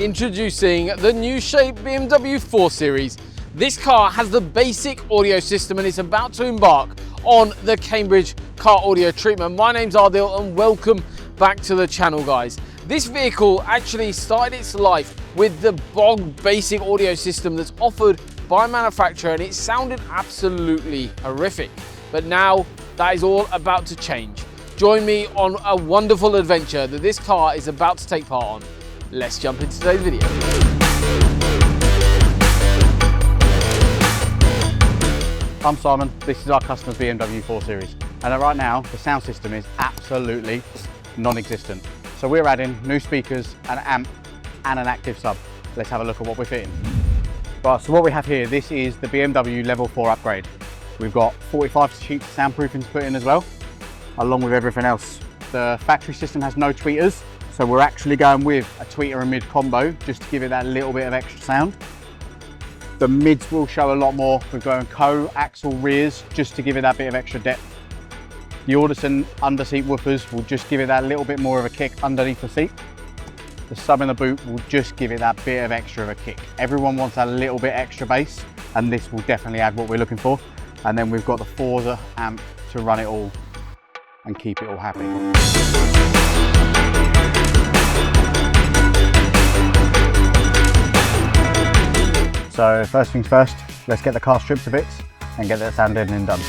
Introducing the new shape BMW 4 Series. This car has the basic audio system and is about to embark on the Cambridge car audio treatment. My name's Ardil and welcome back to the channel, guys. This vehicle actually started its life with the bog basic audio system that's offered by manufacturer, and it sounded absolutely horrific. But now that is all about to change. Join me on a wonderful adventure that this car is about to take part on. Let's jump into today's video. I'm Simon, this is our customer's BMW 4 Series, and right now the sound system is absolutely non-existent. So we're adding new speakers, an amp and an active sub. Let's have a look at what we're fitting. Right, so what we have here, this is the BMW Level 4 upgrade. We've got 45 sheets of soundproofing to put in as well, along with everything else. The factory system has no tweeters, so we're actually going with a tweeter and mid combo just to give it that little bit of extra sound. The mids will show a lot more. We're going co-axle rears just to give it that bit of extra depth. The Audison underseat woofers will just give it that little bit more of a kick underneath the seat. The sub in the boot will just give it that bit of extra of a kick. Everyone wants a little bit extra bass, and this will definitely add what we're looking for. And then we've got the Forza amp to run it all and keep it all happy. So first things first, let's get the car stripped to bits and get that sound deadening done.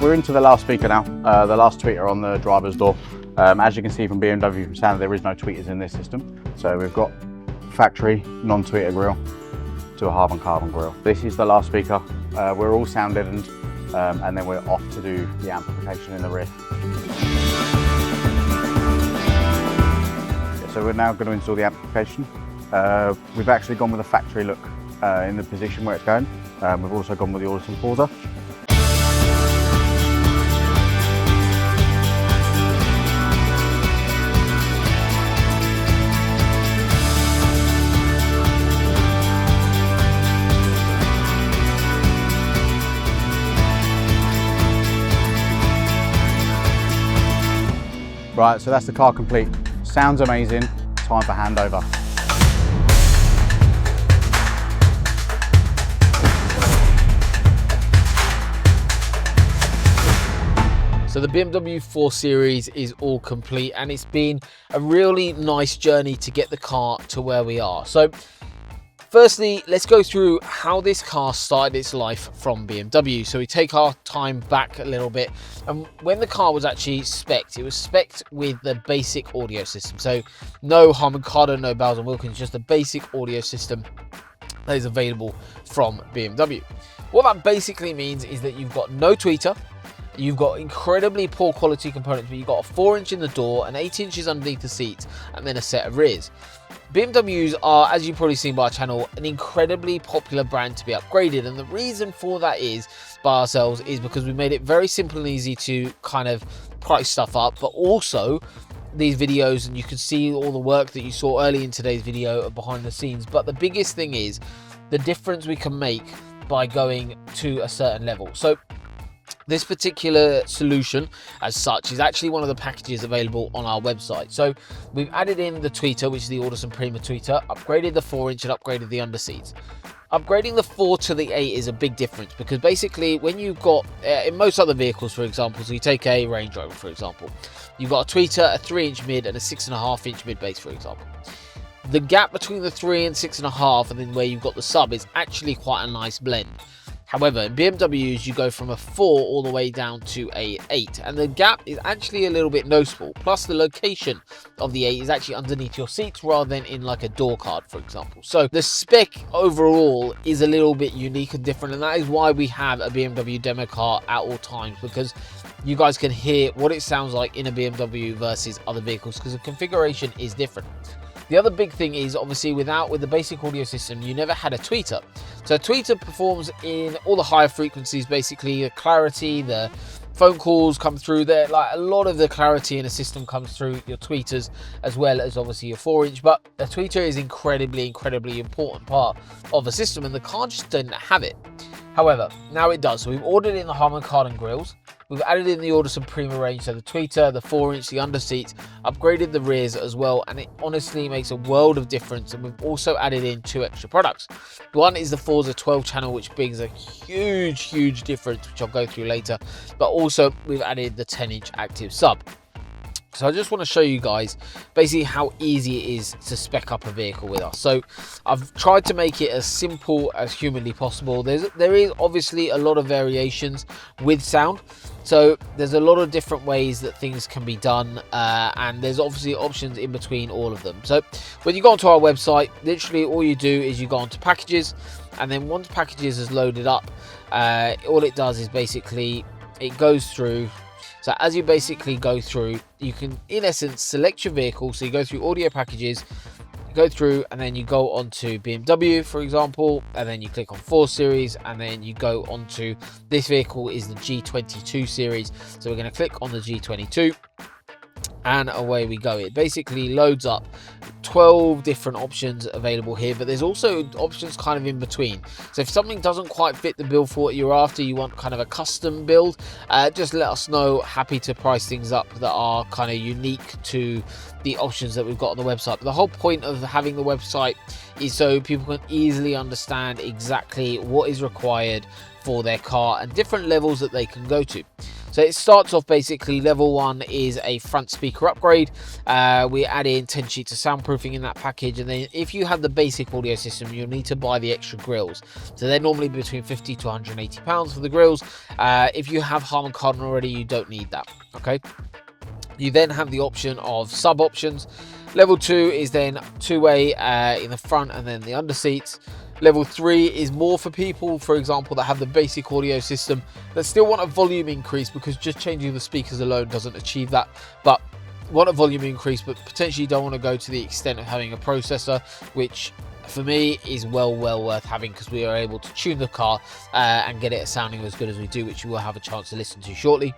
We're into the last speaker now, the last tweeter on the driver's door. As you can see from BMW from standard, there is no tweeters in this system. So we've got factory non-tweeter grille to a carbon grille. This is the last speaker. We're all sound deadened, and then we're off to do the amplification in the rear. So we're now going to install the amplification. We've actually gone with a factory look in the position where it's going. We've also gone with the Audison Forza. Right, so that's the car complete. Sounds amazing, time for handover. So the BMW 4 Series is all complete, and it's been a really nice journey to get the car to where we are. So firstly, let's go through how this car started its life from BMW. So we take our time back a little bit, and when the car was actually spec'd, it was spec'd with the basic audio system. So no Harman Kardon, no Bowers & Wilkins, just a basic audio system that is available from BMW. What that basically means is that you've got no tweeter, you've got incredibly poor quality components, but you've got a 4-inch in the door, an 8 inches underneath the seat, and then a set of rears. BMWs are, as you've probably seen by our channel, an incredibly popular brand to be upgraded, and the reason for that is by ourselves is because we made it very simple and easy to kind of price stuff up, but also these videos, and you can see all the work that you saw early in today's video behind the scenes. But the biggest thing is the difference we can make by going to a certain level. So This particular solution as such is actually one of the packages available on our website. So we've added in the tweeter, which is the Audison Prima tweeter, upgraded the 4-inch and upgraded the underseats. Upgrading the 4 to the 8 is a big difference, because basically when you've got, in most other vehicles, for example, so you take a Range Rover, for example, you've got a tweeter, a 3-inch mid and a 6.5-inch mid base, for example. The gap between the 3 and 6.5 and then where you've got the sub is actually quite a nice blend. However, in BMWs, you go from a 4 all the way down to a 8, and the gap is actually a little bit noticeable. Plus, the location of the 8 is actually underneath your seats rather than in like a door card, for example. So the spec overall is a little bit unique and different, and that is why we have a BMW demo car at all times, because you guys can hear what it sounds like in a BMW versus other vehicles, because the configuration is different. The other big thing is, obviously, with the basic audio system, you never had a tweeter. So a tweeter performs in all the higher frequencies, basically the clarity, the phone calls come through there. Like, a lot of the clarity in a system comes through your tweeters, as well as obviously your 4-inch. But a tweeter is incredibly important part of a system, and the car just didn't have it. However, now it does. So we've ordered in the Harman Kardon grills. We've added in the Audison Prima range, so the tweeter, the 4-inch, the underseats, upgraded the rears as well, and it honestly makes a world of difference. And we've also added in 2 extra products. One is the Forza 12 channel, which brings a huge difference, which I'll go through later. But also we've added the 10-inch active sub. So I just want to show you guys basically how easy it is to spec up a vehicle with us. So I've tried to make it as simple as humanly possible. There is obviously a lot of variations with sound. So there's a lot of different ways that things can be done, and there's obviously options in between all of them. So when you go onto our website, literally all you do is you go onto packages, and then once packages is loaded up, all it does is basically it goes through. So as you basically go through, you can in essence select your vehicle. So you go through audio packages, go through, and then you go onto BMW, for example, and then you click on 4 Series, and then you go onto this vehicle is the G22 series. So we're going to click on the G22, and away we go. It basically loads up 12 different options available here, but there's also options kind of in between. So if something doesn't quite fit the bill for what you're after, you want kind of a custom build, just let us know. Happy to price things up that are kind of unique to the options that we've got on the website. But the whole point of having the website is so people can easily understand exactly what is required for their car and different levels that they can go to. So it starts off basically level 1 is a front speaker upgrade. We add in 10 sheets of soundproofing in that package, and then if you have the basic audio system, you'll need to buy the extra grills. So they're normally between £50 to £180 for the grills. If you have Harman Kardon already, you don't need that. Okay. You then have the option of sub options. Level 2 is then two-way in the front and then the underseats. Level 3 is more for people, for example, that have the basic audio system that still want a volume increase, because just changing the speakers alone doesn't achieve that, but want a volume increase, but potentially don't want to go to the extent of having a processor, which for me is well worth having, because we are able to tune the car and get it sounding as good as we do, which you will have a chance to listen to shortly.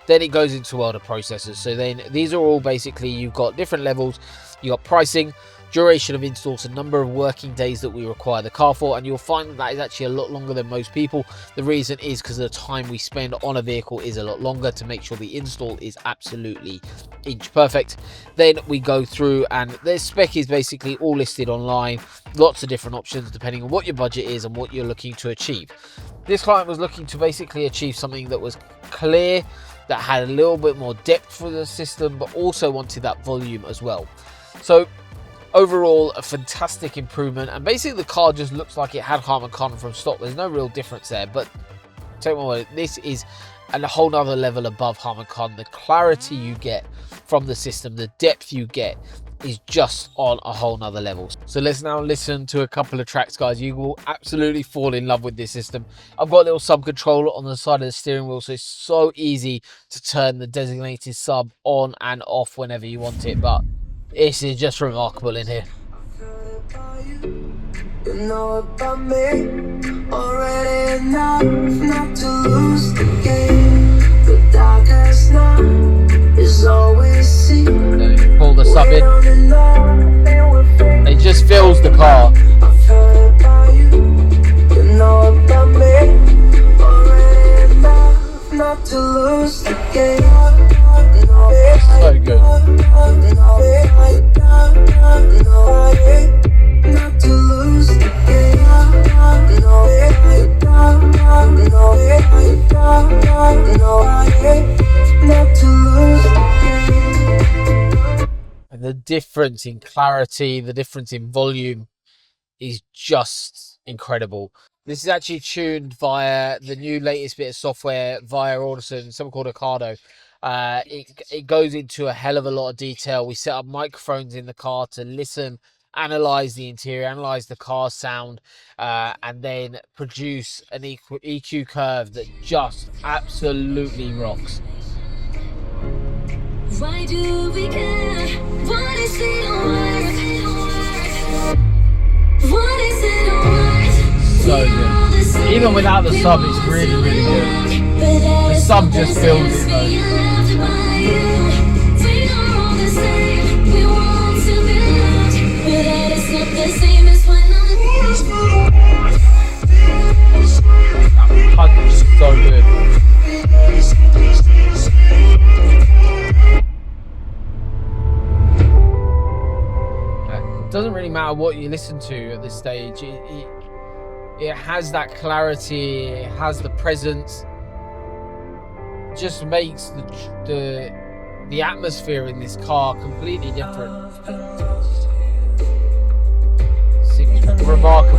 Then it goes into world of processors. So then these are all basically, you've got different levels. You got pricing, duration of install, so number of working days that we require the car for, and you'll find that is actually a lot longer than most people. The reason is because the time we spend on a vehicle is a lot longer to make sure the install is absolutely inch perfect. Then we go through, and the spec is basically all listed online. Lots of different options depending on what your budget is and what you're looking to achieve. This client was looking to basically achieve something that was clear, that had a little bit more depth for the system, but also wanted that volume as well. So overall, a fantastic improvement, and basically the car just looks like it had Harman Kardon from stock. There's no real difference there, but take my word, this is a whole nother level above Harman Kardon. The clarity you get from the system, the depth you get, is just on a whole nother level. So let's now listen to a couple of tracks, guys. You will absolutely fall in love with this system. I've got a little sub controller on the side of the steering wheel, so it's so easy to turn the designated sub on and off whenever you want it, but this is just remarkable in here. You know about me already enough not to lose the game. The darkest night is always seen. Then you pull the sub in. It just fills the car. I've heard about you. You know about me already enough. difference in clarity, the difference in volume is just incredible. This is actually tuned via the new latest bit of software via Audison, something called Ocado. It goes into a hell of a lot of detail. We set up microphones in the car to listen, analyze the interior, analyze the car sound, and then produce an EQ curve that just absolutely rocks. Why do we care? What is it worth? What is it worth? So good. Even without the sub, it's really, really good. The sub just fills it though. So good. It doesn't really matter what you listen to at this stage. It has that clarity. It has the presence. It just makes the atmosphere in this car completely different. It's remarkable.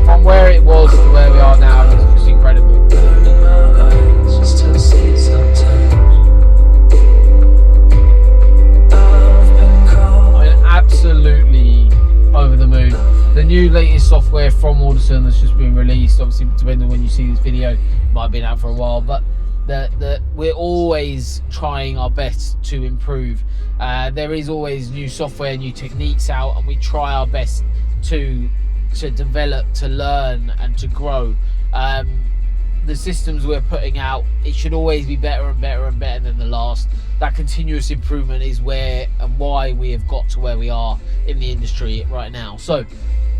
From where it was to where we are now, it's just incredible. I'm absolutely over the moon. The new latest software from Audison that's just been released, obviously depending on when you see this video, it might have been out for a while, but we're always trying our best to improve. There is always new software, new techniques out, and we try our best to develop, to learn, and to grow. The systems we're putting out, it should always be better and better and better than the last. That continuous improvement is where and why we have got to where we are in the industry right now. So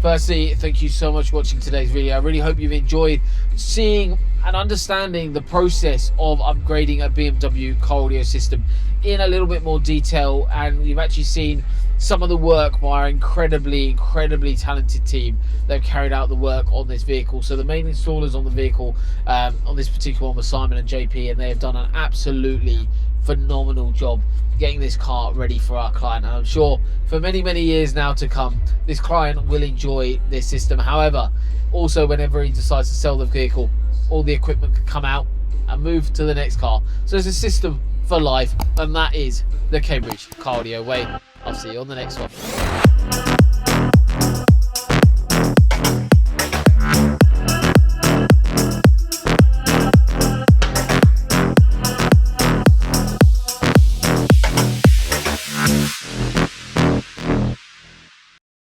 firstly, thank you so much for watching today's video. I really hope you've enjoyed seeing and understanding the process of upgrading a BMW car audio system in a little bit more detail, and you've actually seen some of the work by our incredibly talented team that have carried out the work on this vehicle. So the main installers on the vehicle, on this particular one, was Simon and JP, and they have done an absolutely phenomenal job getting this car ready for our client, and I'm sure for many years now to come this client will enjoy this system. However, also whenever he decides to sell the vehicle, all the equipment can come out and move to the next car. So it's a system for life, and that is the Cambridge Car Audio way. I'll see you on the next one.